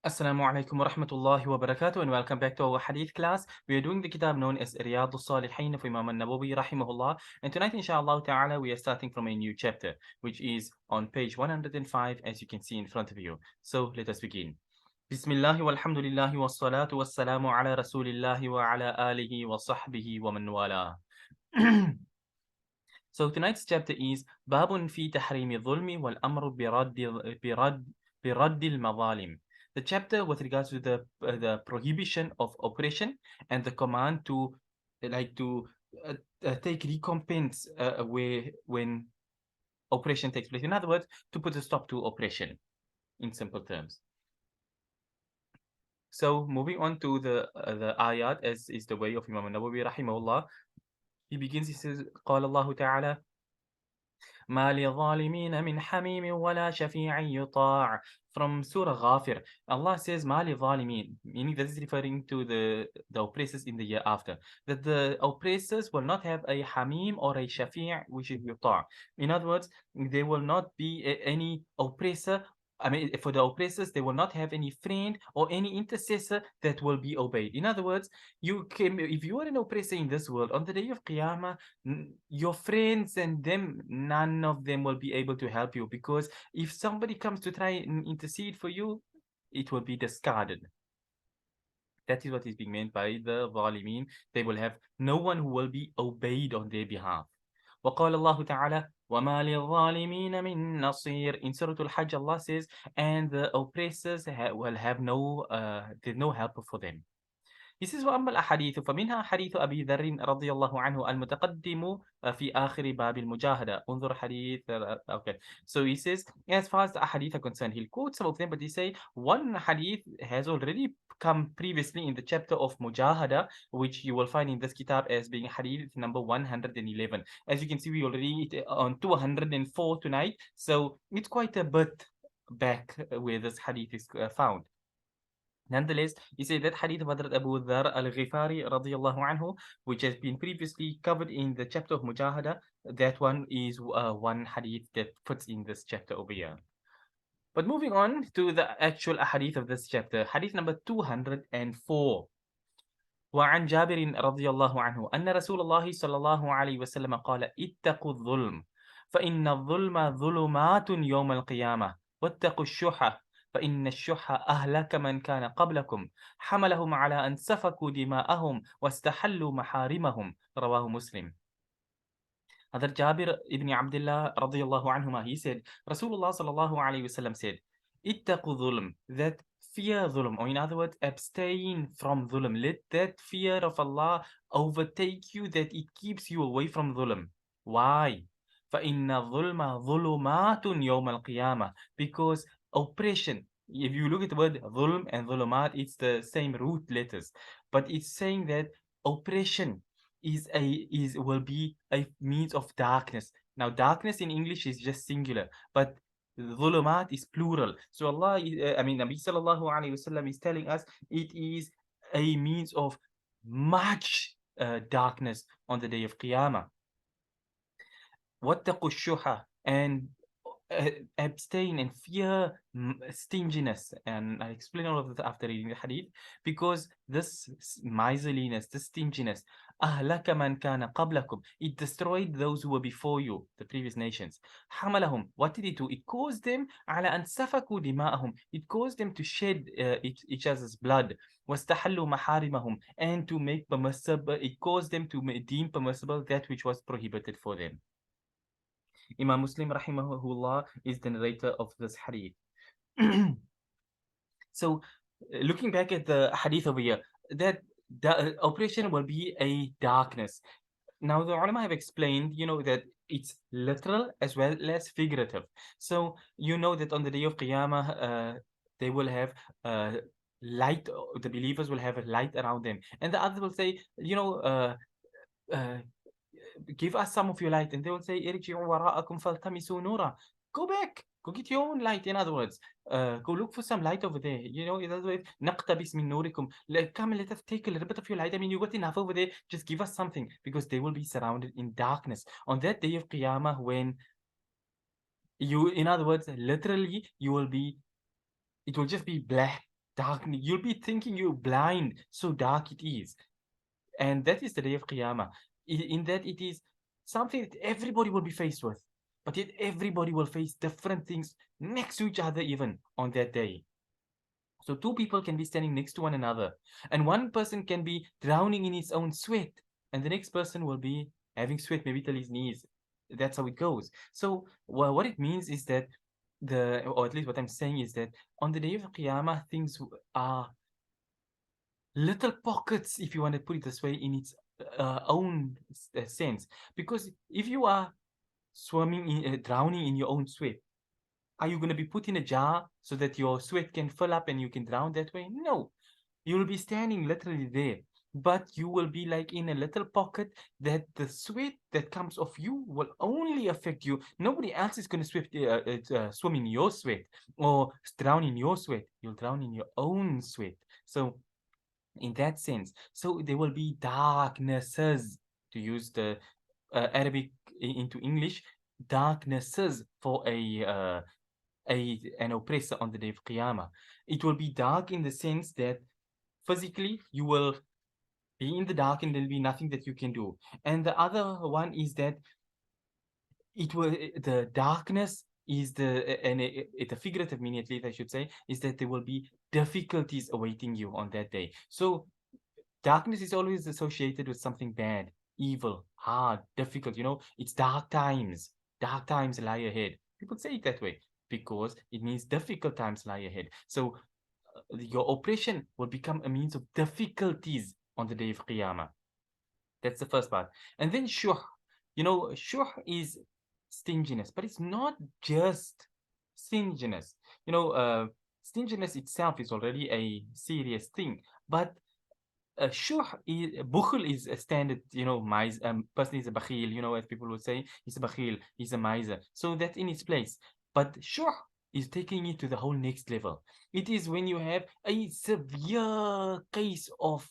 Assalamu alaikum wa rahmatullahi wa barakatuh, and welcome back to our hadith class. We are doing the kitab known as Riyaadhus Saaliheen of Imam al-Nawawi rahimahullah, and tonight inshallah ta'ala we are starting from a new chapter which is on page 105 as you can see in front of you. So let us begin. Bismillah walhamdulillah wassalatu wassalamu ala rasulillahi wa ala alihi wa sahbihi wa man wala. So tonight's chapter is Babun fi tahrimi dhulmi wal amru birad al-mazalim. The chapter with regards to the prohibition of oppression and the command to uh, take recompense when oppression takes place. In other words, to put a stop to oppression, in simple terms. So moving on to the ayat, as is the way of Imam Nawawi rahimahullah. He begins, he says, قال الله تعالى ما للظالمين من حميم ولا شفيع يطاع. From Surah Ghafir, Allah says ما للظالمين, meaning that is referring to the oppressors in the year after, that the oppressors will not have a hamim or a shafi' which is yuta'. In other words, there will not be any oppressor. I mean, for the oppressors, they will not have any friend or any intercessor that will be obeyed. In other words, if you are an oppressor in this world, on the day of Qiyamah, your friends and them, none of them will be able to help you, because if somebody comes to try and intercede for you, it will be discarded. That is what is being meant by the Zalimin. They will have no one who will be obeyed on their behalf. وقال الله تعالى وما للظالمين من نصير. In Surah Al-Hajj, Allah says, and the oppressors will have there's no helper for them. He says وأما الأحاديث فمنها حديث أبي ذر رضي الله عنه المتقدم في آخر باب المجاهدة. انظر حديث. Okay. So he says, as far as the hadith are concerned, he'll quote some of them, but he say one hadith has already come previously in the chapter of Mujahada, which you will find in this kitab as being hadith number 111. As you can see, we already on 204 tonight, so it's quite a bit back where this hadith is found. Nonetheless, he said that hadith of Hadrat Abu Dhar al-Ghifari radiyallahu anhu, which has been previously covered in the chapter of Mujahada, that one is one hadith that fits in this chapter over here. But moving on to the actual hadith of this chapter, hadith number 204. وعن جابر رضي الله عنه أن رسول الله صلى الله عليه وسلم قال اتقوا الظلم فإن الظلم ظلمات يوم القيامة واتقوا الشح فإن الشح أهلك من كان قبلكم حملهم على أن سفكوا دماءهم واستحلوا محارمهم. رواه مسلم. Hadrat Jabir ibn Abdullah radiyallahu anhuma, he said, Rasulullah sallallahu alayhi wasallam said, ittaqu dhulm, that fear dhulm, or in other words, abstain from dhulm. Let that fear of Allah overtake you, that it keeps you away from dhulm. Why? فَإِنَّ الظُّلْمَ ظُلُمَاتٌ يَوْمَ الْقِيَامَةِ. Because oppression, if you look at the word dhulm and dhulumat, it's the same root letters, but it's saying that oppression will be a means of darkness. Now, darkness in English is just singular, but dhulumat is plural. So Allah, Nabi sallallahu alayhi wasallam is telling us it is a means of much darkness on the day of Qiyamah. وَاتَّقُوا الشُّحَ, and abstain and fear stinginess. And I'll explain all of this after reading the hadith, because this miserliness, this stinginess, أهلك من كان قبلكم, it destroyed those who were before you, the previous nations. حملهم, what did it do? It caused them على أن سفكوا دماءهم, it caused them to shed each other's blood. واستحلوا محارمهم, and to make permissible, it caused them to deem permissible that which was prohibited for them. Imam Muslim rahimahullah is the narrator of this hadith. So, looking back at the hadith over here, that the oppression will be a darkness. Now, the ulama have explained, that it's literal as well as figurative. So, you know that on the day of Qiyamah, they will have light, the believers will have a light around them. And the others will say, give us some of your light. And they will say, "Irji'u wara'akum faltamisu nura." Go back. Go get your own light, in other words. Go look for some light over there. In other words, naqtabis min nurikum. Come and let us take a little bit of your light. I mean, you got enough over there. Just give us something, because they will be surrounded in darkness. On that day of Qiyamah, when in other words, literally, it will just be black, dark. You'll be thinking you're blind, so dark it is. And that is the day of Qiyamah. In that it is something that everybody will be faced with. But yet everybody will face different things next to each other even on that day. So two people can be standing next to one another, and one person can be drowning in his own sweat, and the next person will be having sweat maybe till his knees. That's how it goes. So what it means is that or at least what I'm saying is that on the day of Qiyamah, things are little pockets, if you want to put it this way, in its own sense. Because if you are drowning in your own sweat, are you going to be put in a jar so that your sweat can fill up and you can drown that way? No. You will be standing literally there, but you will be like in a little pocket that the sweat that comes off you will only affect you. Nobody else is going to swim in your sweat or drown in your sweat. You'll drown in your own sweat. So in that sense, so there will be darknesses, to use the Arabic into English, darknesses for an oppressor on the day of Qiyamah. It will be dark in the sense that physically you will be in the dark and there'll be nothing that you can do. And the other one is that the darkness is the figurative meaning, at least I should say, is that there will be difficulties awaiting you on that day. So darkness is always associated with something bad, evil, hard, difficult. It's dark times. Dark times lie ahead. People say it that way because it means difficult times lie ahead. So your oppression will become a means of difficulties on the day of Qiyamah. That's the first part. And then shuh. Shuh is stinginess, but it's not just stinginess. Stinginess itself is already a serious thing, but bukhl is a standard, person is a bakhil, as people would say, he's a bakhil, he's a miser. So that's in its place. But shuh is taking it to the whole next level. It is when you have a severe case of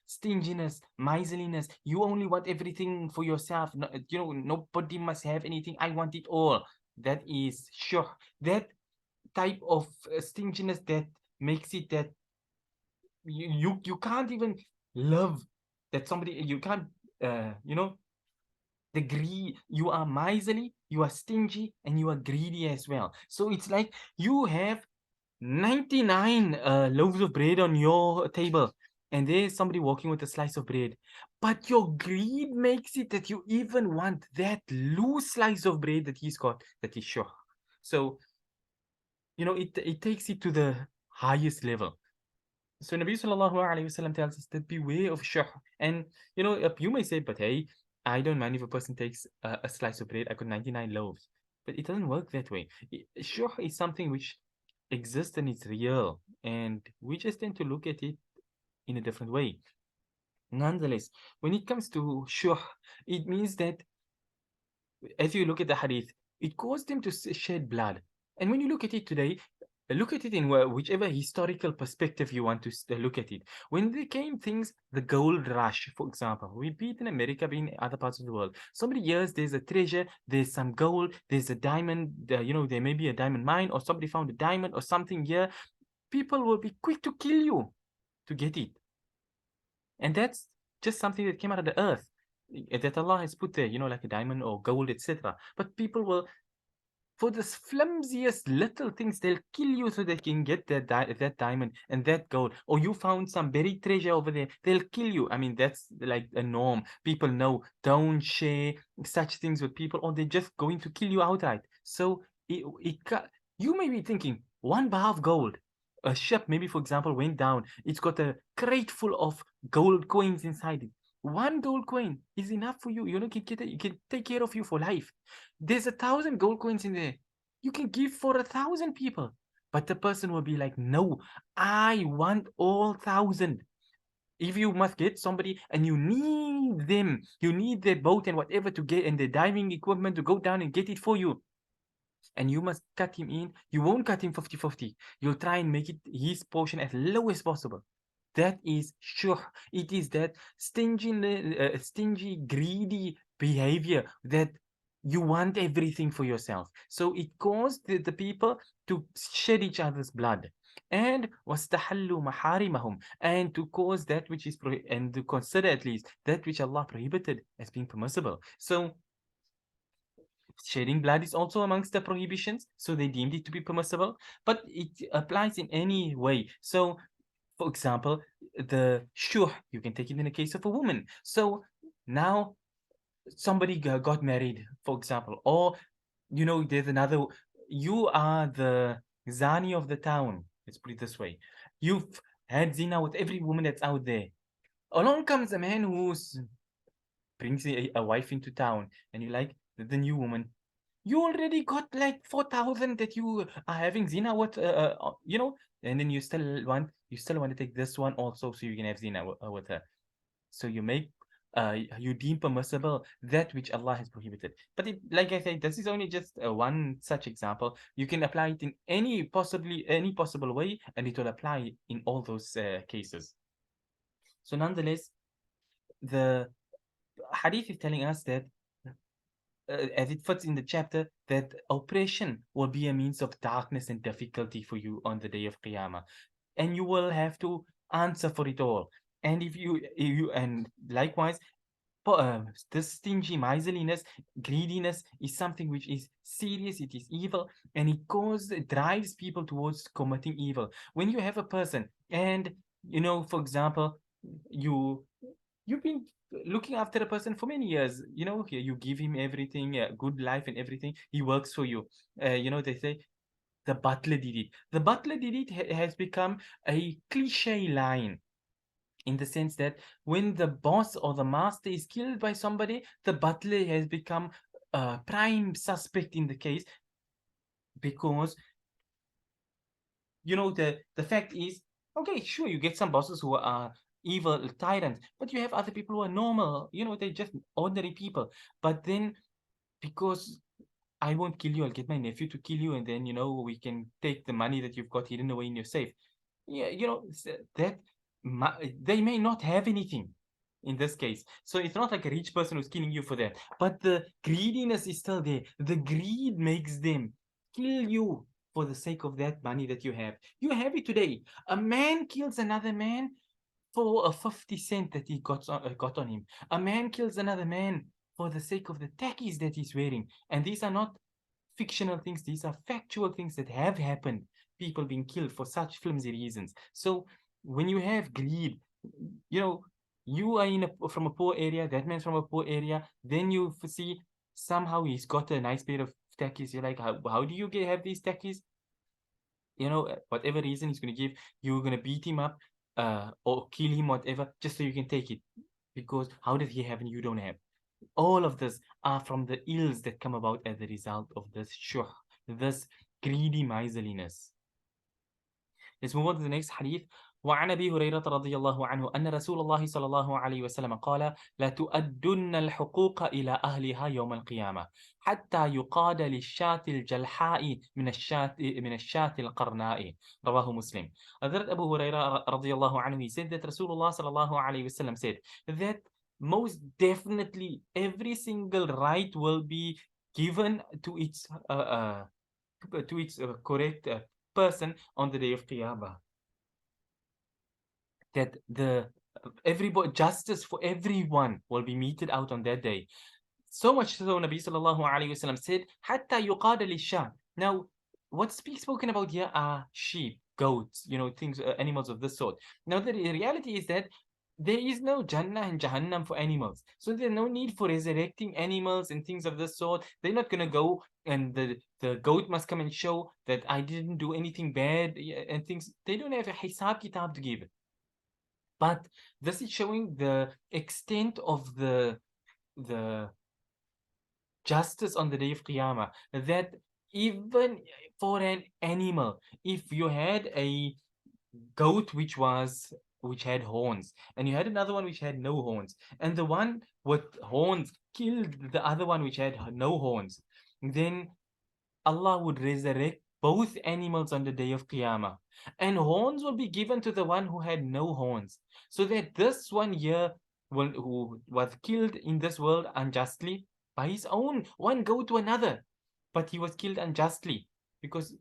stinginess, miserliness. You only want everything for yourself. Nobody must have anything. I want it all. That is shuh. That type of stinginess that makes it that you can't even love that somebody, you can't the greed. You are miserly, you are stingy, and you are greedy as well. So it's like you have 99 loaves of bread on your table, and there's somebody walking with a slice of bread, but your greed makes it that you even want that loose slice of bread that he's got, that is sure. So it takes it to the highest level. So Nabi sallallahu alayhi wasallam tells us that beware of shuh. And you may say, but hey, I don't mind if a person takes a slice of bread. I got 99 loaves. But it doesn't work that way. Shuh is something which exists and it's real. And we just tend to look at it in a different way. Nonetheless, when it comes to shuh, it means that as you look at the hadith, it caused them to shed blood. And when you look at it today, look at it in whichever historical perspective you want to look at it. When there came things, the gold rush, for example, we be it in America, be in other parts of the world. So many years, there's a treasure, there's some gold, there's a diamond, there may be a diamond mine, or somebody found a diamond or something here. People will be quick to kill you to get it. And that's just something that came out of the earth that Allah has put there, like a diamond or gold, etc. But people will, for the flimsiest little things, they'll kill you so they can get that diamond and that gold. Or you found some buried treasure over there, they'll kill you. I mean, that's like a norm. People know, don't share such things with people, or they're just going to kill you outright. So you may be thinking, one bar of gold, a ship maybe, for example, went down. It's got a crate full of gold coins inside it. One gold coin is enough for you. You can take care of you for life. There's 1,000 gold coins in there. You can give for 1,000 people. But the person will be like, no, I want all 1,000. If you must get somebody and you need them. You need their boat and whatever to get, and the diving equipment to go down and get it for you. And you must cut him in. You won't cut him 50-50. You'll try and make it his portion as low as possible. That is shuh. It is that stingy, greedy behavior that you want everything for yourself. So it caused the people to shed each other's blood. And wastahallu maharimahum, and to cause that which is and to consider at least that which Allah prohibited as being permissible. So shedding blood is also amongst the prohibitions, so they deemed it to be permissible, but it applies in any way. So, for example, the shuh, you can take it in the case of a woman. So now somebody got married, for example, or there's another, you are the Zani of the town. Let's put it this way. You've had zina with every woman that's out there. Along comes a man who's brings a wife into town, and you like the new woman. You already got like 4,000 that you are having zina with, and then you still want to take this one also, so you can have zina with her. So you deem permissible that which Allah has prohibited. But like I said, this is only just one such example. You can apply it in any possible way, and it will apply in all those cases. So nonetheless, the hadith is telling us that, as it fits in the chapter, that oppression will be a means of darkness and difficulty for you on the day of Qiyamah, and you will have to answer for it all. And if you and likewise, this stingy miserliness, greediness is something which is serious. It is evil, and it drives people towards committing evil. When you have a person, and for example, you've been looking after a person for many years, you give him everything, good life and everything, he works for you. They say the butler did it. The butler did it has become a cliche line, in the sense that when the boss or the master is killed by somebody, the butler has become a prime suspect in the case, because the fact is, okay, sure, you get some bosses who are evil tyrants, but you have other people who are normal, they're just ordinary people. But then, because I won't kill you, I'll get my nephew to kill you, and then we can take the money that you've got hidden away in your safe. Yeah, that they may not have anything in this case, so it's not like a rich person who's killing you for that, but the greediness is still there. The greed makes them kill you for the sake of that money that you have. You have it today. A man kills another man for a 50 cent that he got on him. A man kills another man for the sake of the tackies that he's wearing. And these are not fictional things, these are factual things that have happened. People being killed for such flimsy reasons. So when you have greed, you are from a poor area, that man's from a poor area, then you see somehow he's got a nice pair of tackies. You're like, how do you have these tackies? Whatever reason he's going to give, you're going to beat him up, or kill him, whatever, just so you can take it. Because how did he have and you don't have? All of this are from the ills that come about as a result of this shuh, this greedy miserliness. Let's move on to the next hadith. وعن أبي هريرة رضي الله عنه أن رسول الله صلى الله عليه وسلم قال: لا تؤدن الحقوق إلى أهلها يوم القيامة حتى يقاد للشاة الجلحاء من الشاة القرناء. رواه Muslim. Hazrat Abu Hurairah رضي الله عنه, he said that Rasulullah صلى الله عليه وسلم said that most definitely every single right will be given to its correct person on the day of Qiyamah. That justice for everyone will be meted out on that day. So much so, Nabi sallallahu alayhi wasallam said, "Hatta yuqada lisha." Now, what's spoken about here are sheep, goats, things, animals of this sort. Now, the reality is that there is no Jannah and Jahannam for animals. So there's no need for resurrecting animals and things of this sort. They're not going to go and the goat must come and show that I didn't do anything bad and things. They don't have a hisab kitab to give. But this is showing the extent of the justice on the day of Qiyamah. That even for an animal, if you had a goat which was which had horns, and you had another one which had no horns, and the one with horns killed the other one which had no horns, then Allah would resurrect both animals on the day of Qiyamah, and horns will be given to the one who had no horns, so that this one here who was killed in this world unjustly by his own one go to another, but he was killed unjustly because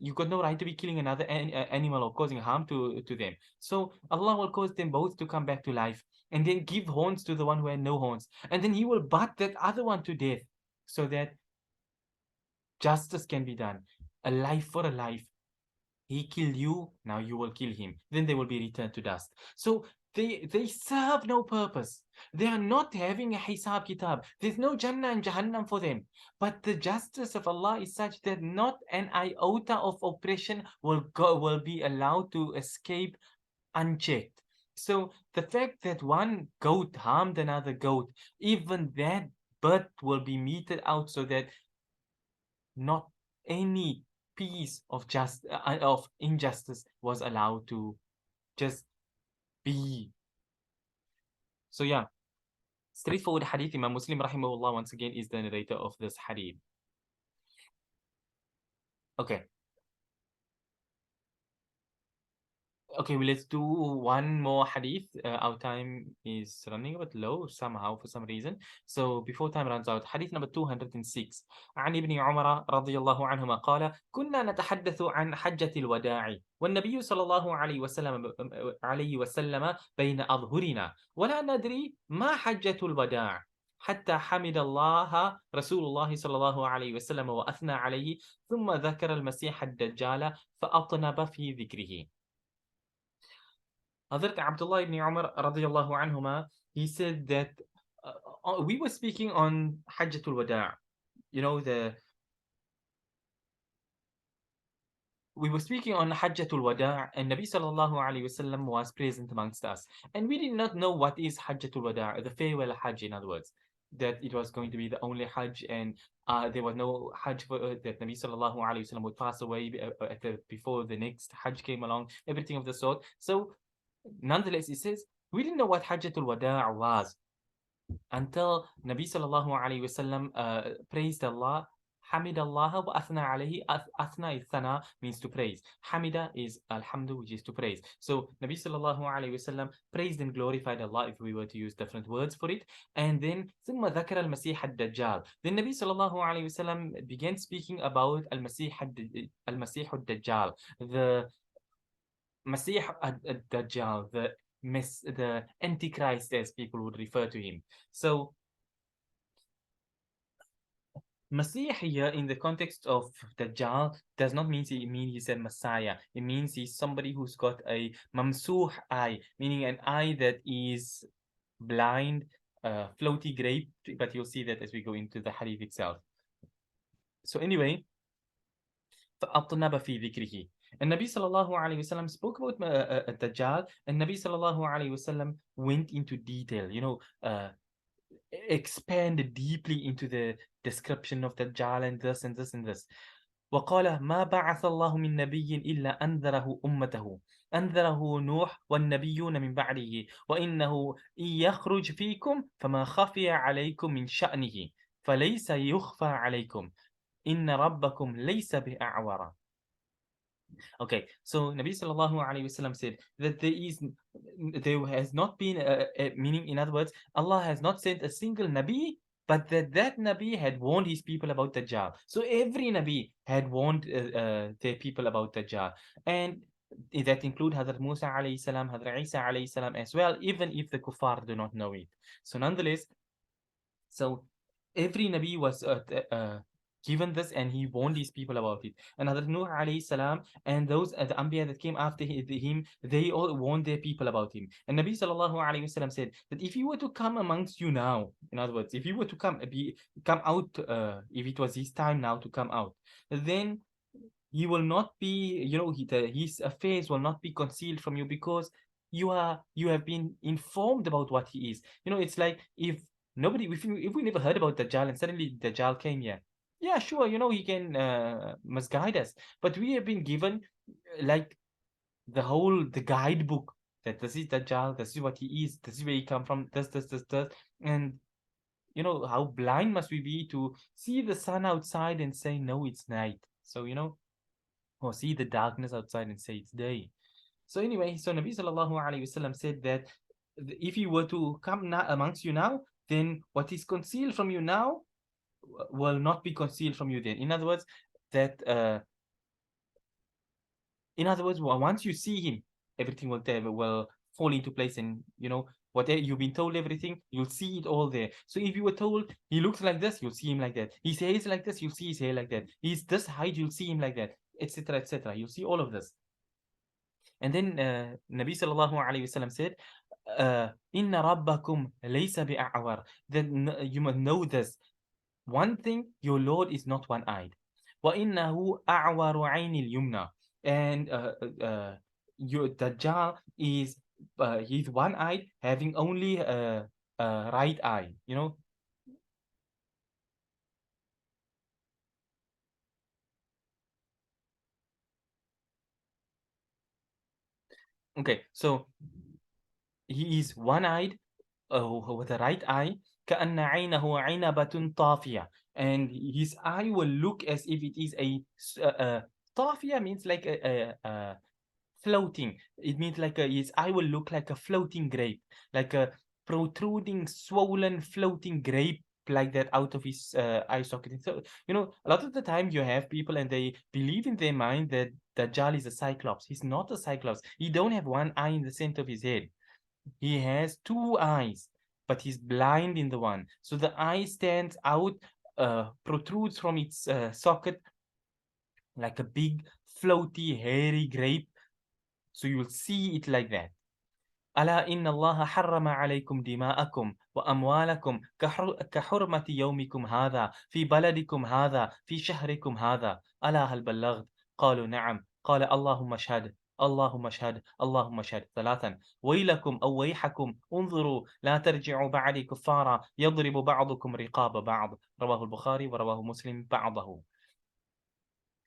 you got no right to be killing another animal or causing harm to them. So Allah will cause them both to come back to life and then give horns to the one who had no horns, and then he will butt that other one to death so that justice can be done. A life for a life. He killed you, now you will kill him. Then they will be returned to dust. So they serve no purpose. They are not having a hisab kitab. There's no Jannah and Jahannam for them. But the justice of Allah is such that not an iota of oppression will be allowed to escape unchecked. So the fact that one goat harmed another goat, even that birth will be meted out so that not any piece of injustice was allowed to just be. So yeah, straightforward hadith. Imam Muslim rahimahullah once again is the narrator of this hadith. Okay. Okay, well, let's do one more hadith. Our time is running a bit low somehow for some reason. So before time runs out, hadith number 206. عن ابن عمر رضي الله عنهما قال: كنا نتحدث عن حجة الوداع والنبي صلى الله عليه وسلم بين أظهرنا ولا ندري ما حجة الوداع حتى حمد الله رسول الله صلى الله عليه وسلم وأثنى عليه ثم ذكر المسيح الدجال فأطنب في ذكره. Hazrat Abdullah ibn Umar radiallahu anhuma, he said that we were speaking on Hajjatul Wada', you know, we were speaking on Hajjatul Wada' and Nabi sallallahu alayhi wasallam was present amongst us. And we did not know what is Hajjatul Wada', the farewell Hajj in other words, that it was going to be the only Hajj and there was no Hajj that Nabi sallallahu alayhi wasallam would pass away before the next Hajj came along, everything of the sort. So nonetheless, he says, we didn't know what Hajjatul Wada' was until Nabi sallallahu alayhi wasallam praised Allah. Hamid Allah wa athna alayhi. Athna is thana, means to praise. Hamida is alhamdu, which is to praise. So Nabi sallallahu alayhi wasallam praised and glorified Allah, if we were to use different words for it. And then ثم ذكر المسيح الدجال. Then Nabi sallallahu alayhi wasallam began speaking about al-Masih al-Dajjal, the Masih ad-Dajjal, the Antichrist, as people would refer to him. So, Masih here in the context of Dajjal does not mean he's a Messiah. It means he's somebody who's got a mamsuh eye, meaning an eye that is blind, floaty grape, but you'll see that as we go into the hadith itself. So anyway, فَأَطْنَبَ فِي ذِكْرِهِ. And Nabi sallallahu alayhi wasallam spoke about Dajjal, and Nabi sallallahu alayhi wasallam went into detail, expanded deeply into the description of Dajjal and this and this and this. وقال ما بعث الله من نبي إلا أنذره أمته أنذره نوح والنبيون من بعده وإنه إن يخرج فيكم فما خفي عليكم من شأنه فليس يخفى عليكم إن ربكم ليس بأعور. Okay, so Nabi sallallahu alayhi wasallam said that there has not been meaning, in other words, Allah has not sent a single Nabi, but that Nabi had warned his people about Dajjal. So every Nabi had warned their people about Dajjal, and that include Hazrat Musa alayhi salam, Hazrat Isa alayhi salam as well, even if the kuffar do not know it. So nonetheless, so every Nabi was given this, and he warned these people about it. And Hazrat Nuh alayhi salam and those the Anbiya that came after him, they all warned their people about him. And Nabi sallallahu alayhi wasallam said that if he were to come amongst you now, in other words, if he were to come out, if it was his time now to come out, then he will not be, his affairs will not be concealed from you, because you have been informed about what he is. It's like if we never heard about Dajjal and suddenly Dajjal came here. Yeah, sure, he can misguide us. But we have been given like the guidebook that this is Dajjal, this is what he is, this is where he come from, this. And how blind must we be to see the sun outside and say, no, it's night. So, or see the darkness outside and say it's day. So anyway, so Nabi sallallahu alayhi wasallam said that if he were to come now amongst you now, then what is concealed from you now will not be concealed from you then. That in other words, once you see him, everything will fall into place, and whatever you've been told, everything you'll see it all there. So if you were told he looks like this, you'll see him like that. His hair is like this, you'll see his hair like that. He's this height, you'll see him like that, etc., etc. You'll see all of this. And then Nabi sallallahu alayhi wasallam said, "Inna rabbakum laysa bi'a'war." Then you must know this. One thing, your Lord is not one-eyed. وَإِنَّهُ أَعْوَرُ عَيْنِ الْيُمْنَى. And your Dajjal is he's one-eyed, having only a right eye. Okay, so he is one-eyed with the right eye. كأن عينه عنبة طافية, and his eye will look as if it is طافية means like a floating. It means like his eye will look like a floating grape, like a protruding, swollen, floating grape like that out of his eye socket. So, a lot of the time you have people and they believe in their mind that Dajjal is a cyclops. He's not a cyclops. He don't have one eye in the center of his head. He has two eyes, but he's blind in the one. So the eye stands out, protrudes from its socket like a big, floaty, hairy grape. So you will see it like that. ألا إن الله حرم عليكم دماءكم وأموالكم كحرمة يومكم هذا في بلدكم هذا في شهركم هذا ألا هل بلغت؟ قالوا نعم. قال اللهم اشهد اللهم اشهد اللهم اشهد ثلاثا ويلكم أو ويحكم انظروا لا ترجعوا بعدي كفارا يضرب بعضكم رقاب بعض. رواه البخاري ورواه مسلم بعضه.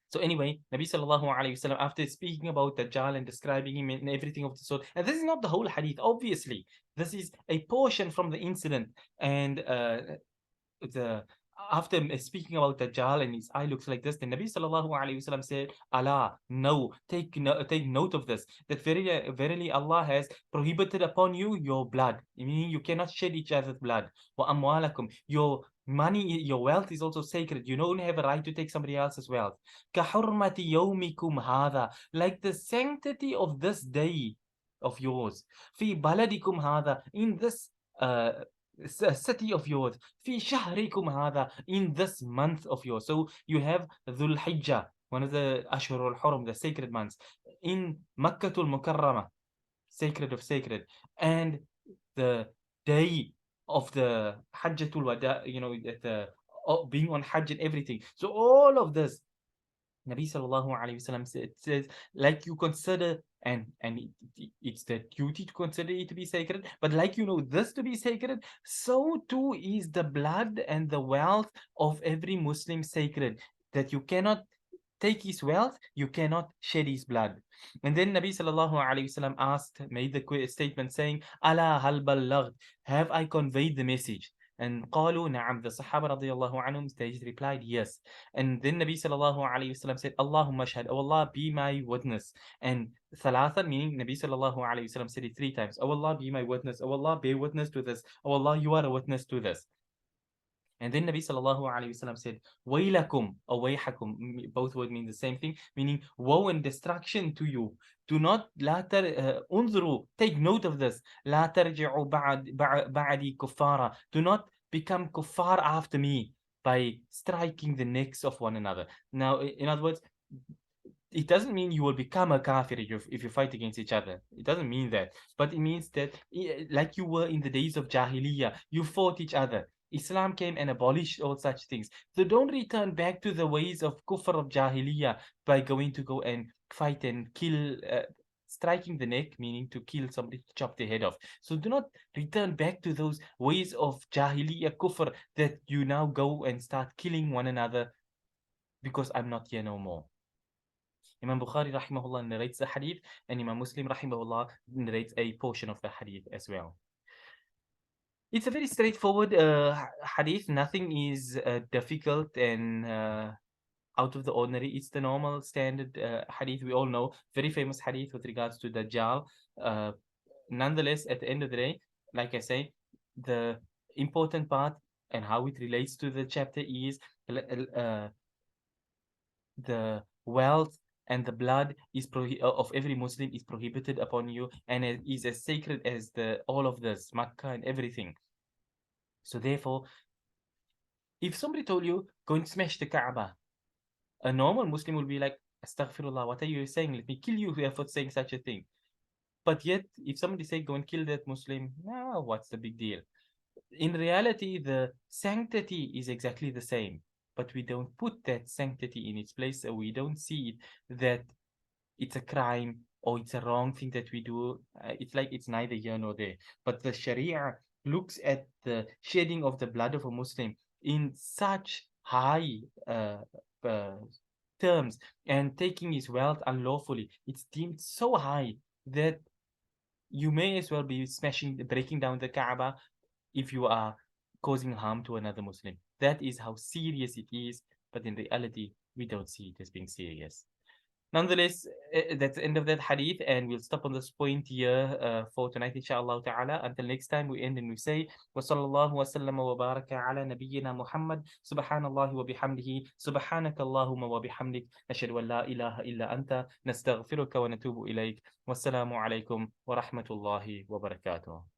So anyway, Nabi sallallahu alayhi wasallam, after speaking about Dajjal and describing him and everything of the sort, and this is not the whole hadith, obviously, this is a portion from the incident, and the after speaking about Dajjal and his eye looks like this, the Nabi sallallahu alayhi wasallam said, Allah, no, take note of this, that verily Allah has prohibited upon you your blood, meaning you cannot shed each other's blood. Wa amwalakum, your money, your wealth is also sacred. You don't have a right to take somebody else's wealth. Kahurmati yawmikum hadha, like the sanctity of this day of yours. Fi baladikum hadha, in this city of yours. Fi shahrikum hadha, in this month of yours. So you have Dhul Hijjah, one of the Ashhur al-Hurum, the sacred months, in Makkah al-Mukarramah, sacred of sacred, and the day of the Hajjatul Wada, the being on Hajj and everything. So all of this, Nabi sallallahu alayhi wasallam says, like you consider, and it's the duty to consider it to be sacred, but like this to be sacred, so too is the blood and the wealth of every Muslim sacred, that you cannot take his wealth, you cannot shed his blood. And then Nabi sallallahu alayhi wasallam made the statement saying, "Ala hal ballaghd, have I conveyed the message?" And قالوا نعم, the Sahaba radiallahu anhum, they replied yes. And then Nabi sallallahu alayhi wasallam said, Allahumma shahad, oh Allah, be my witness. And thalatha, meaning Nabi sallallahu alayhi wasallam said it 3 times. Oh Allah, be my witness. Oh Allah, bear witness to this. Oh Allah, you are a witness to this. And then Nabi sallallahu alayhi wasallam said, Waylakum or Wayhakum, both words mean the same thing, meaning woe and destruction to you. Do not, unzuru, take note of this. La tarji'u ba'adi kuffara. Do not become kuffar after me by striking the necks of one another. Now, in other words, it doesn't mean you will become a kafir if you fight against each other. It doesn't mean that. But it means that, like you were in the days of Jahiliyyah, you fought each other. Islam came and abolished all such things. So don't return back to the ways of kufr of Jahiliyyah by going to go and fight and kill, striking the neck, meaning to kill somebody, to chop their head off. So do not return back to those ways of Jahiliyyah kufr that you now go and start killing one another because I'm not here no more. Imam Bukhari rahimahullah narrates the hadith, and Imam Muslim rahimahullah narrates a portion of the hadith as well. It's a very straightforward hadith. Nothing is difficult and out of the ordinary. It's the normal standard hadith we all know, very famous hadith with regards to Dajjal. Uh, Nonetheless, at the end of the day, like I say, the important part and how it relates to the chapter is the wealth and the blood of every Muslim is prohibited upon you, and it is as sacred as the all of this Makkah and everything. So therefore, if somebody told you go and smash the Kaaba, a normal Muslim will be like, Astaghfirullah, what are you saying? Let me kill you for saying such a thing. But yet, if somebody say go and kill that Muslim, now what's the big deal? In reality, the sanctity is exactly the same, but we don't put that sanctity in its place, so we don't see it that it's a crime or it's a wrong thing that we do. It's like it's neither here nor there. But the Sharia looks at the shedding of the blood of a Muslim in such high uh, terms, and taking his wealth unlawfully. It's deemed so high that you may as well be breaking down the Kaaba if you are causing harm to another Muslim. That is how serious it is, but in reality, we don't see it as being serious. Nonetheless, that's the end of that hadith, and we'll stop on this point here for tonight, inshallah ta'ala. Until next time, we end and we say, وصلى الله وسلم وبارك على نبينا محمد سبحان الله وبحمده سبحانك اللهم وبحمدك نشهد أن لا إله إلا أنت نستغفرك ونتوب إليك والسلام عليكم ورحمة الله وبركاته.